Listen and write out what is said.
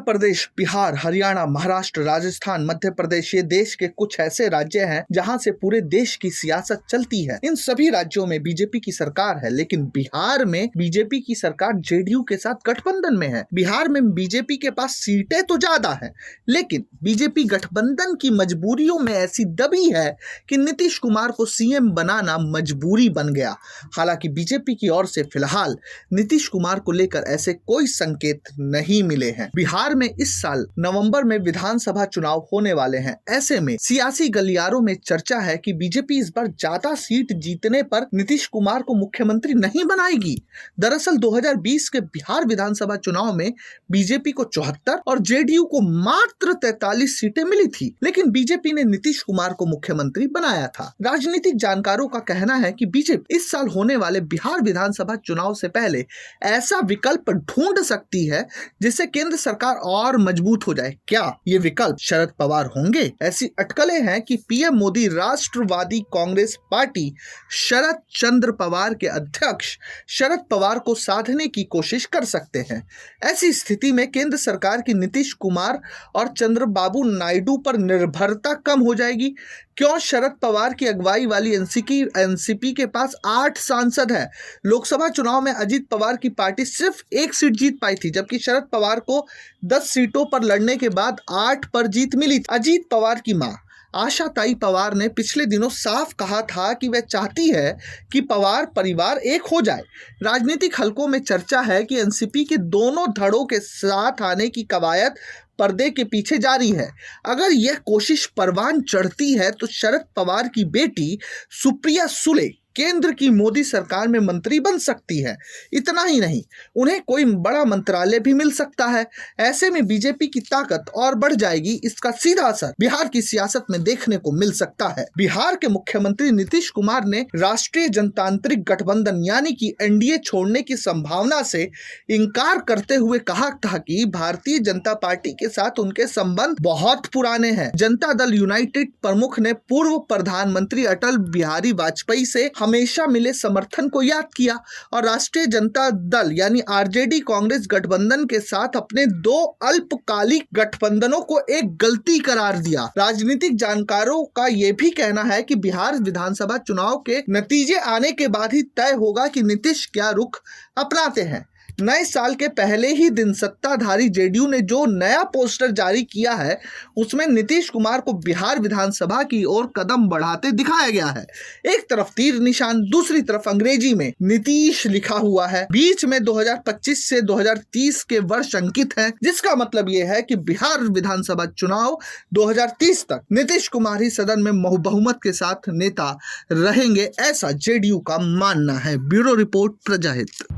प्रदेश, बिहार, हरियाणा, महाराष्ट्र, राजस्थान, मध्य प्रदेश ये देश के कुछ ऐसे राज्य हैं जहां से पूरे देश की सियासत चलती है। इन सभी राज्यों में बीजेपी की सरकार है, लेकिन बिहार में बीजेपी की सरकार जेडीयू के साथ गठबंधन में है। बिहार में बीजेपी के पास सीटें तो ज्यादा हैं, लेकिन बीजेपी गठबंधन की मजबूरियों में ऐसी दबी है कि नीतीश कुमार को सीएम बनाना मजबूरी बन गया। हालांकि बीजेपी की ओर से फिलहाल नीतीश कुमार को लेकर ऐसे कोई संकेत नहीं मिले हैं। बिहार में इस साल नवंबर में विधानसभा चुनाव होने वाले हैं। ऐसे में सियासी गलियारों में चर्चा है कि बीजेपी इस बार ज्यादा सीट जीतने पर नीतीश कुमार को मुख्यमंत्री नहीं बनाएगी। दरअसल 2020 के बिहार विधानसभा चुनाव में बीजेपी को 74 और जेडीयू को मात्र 43 सीटें मिली थी, लेकिन बीजेपी ने नीतीश कुमार को मुख्यमंत्री बनाया था। राजनीतिक जानकारों का कहना है कि बीजेपी इस साल होने वाले बिहार विधानसभा चुनाव से पहले ऐसा विकल्प ढूंढ सकती है जिससे केंद्र सरकार और मजबूत हो जाए। क्या ये विकल्प शरद पवार होंगे? ऐसी अटकलें हैं कि पीएम मोदी राष्ट्रवादी कांग्रेस पार्टी शरद चंद्र पवार के अध्यक्ष शरद पवार को साधने की कोशिश कर सकते हैं। ऐसी स्थिति में केंद्र सरकार की नीतीश कुमार और चंद्रबाबू नायडू पर निर्भरता कम हो जाएगी। क्यों? शरद पवार की अगुवाई वाली एनसीपी के पास 8 सांसद है। लोकसभा चुनाव में अजीत पवार की पार्टी सिर्फ 1 सीट जीत पाई थी, जबकि शरद पवार को 10 सीटों पर लड़ने के बाद 8 पर जीत मिली। अजीत पवार की मां आशा ताई पवार ने पिछले दिनों साफ कहा था कि वह चाहती है कि पवार परिवार एक हो जाए। राजनीतिक हलकों में चर्चा है कि एनसीपी के दोनों धड़ों के साथ आने की कवायद पर्दे के पीछे जारी है। अगर यह कोशिश परवान चढ़ती है तो शरद पवार की बेटी सुप्रिया सुले केंद्र की मोदी सरकार में मंत्री बन सकती है। इतना ही नहीं, उन्हें कोई बड़ा मंत्रालय भी मिल सकता है। ऐसे में बीजेपी की ताकत और बढ़ जाएगी। इसका सीधा असर बिहार की सियासत में देखने को मिल सकता है। बिहार के मुख्यमंत्री नीतीश कुमार ने राष्ट्रीय जनतांत्रिक गठबंधन यानी कि एनडीए छोड़ने की संभावना से इनकार करते हुए कहा था कि भारतीय जनता पार्टी के साथ उनके संबंध बहुत पुराने हैं। जनता दल यूनाइटेड प्रमुख ने पूर्व प्रधानमंत्री अटल बिहारी वाजपेयी से हमेशा मिले समर्थन को याद किया और राष्ट्रीय जनता दल यानी आरजेडी कांग्रेस गठबंधन के साथ अपने 2 अल्पकालिक गठबंधनों को एक गलती करार दिया। राजनीतिक जानकारों का यह भी कहना है कि बिहार विधानसभा चुनाव के नतीजे आने के बाद ही तय होगा कि नीतीश क्या रुख अपनाते हैं। नए साल के पहले ही दिन सत्ताधारी जेडीयू ने जो नया पोस्टर जारी किया है उसमें नीतीश कुमार को बिहार विधानसभा की ओर कदम बढ़ाते दिखाया गया है। एक तरफ तीर निशान, दूसरी तरफ अंग्रेजी में नीतीश लिखा हुआ है। बीच में 2025 से 2030 के वर्ष अंकित हैं, जिसका मतलब यह है कि बिहार विधानसभा चुनाव 2030 तक नीतीश कुमार ही सदन में बहुमत के साथ नेता रहेंगे, ऐसा जेडीयू का मानना है। Bureau report, प्रजाहित।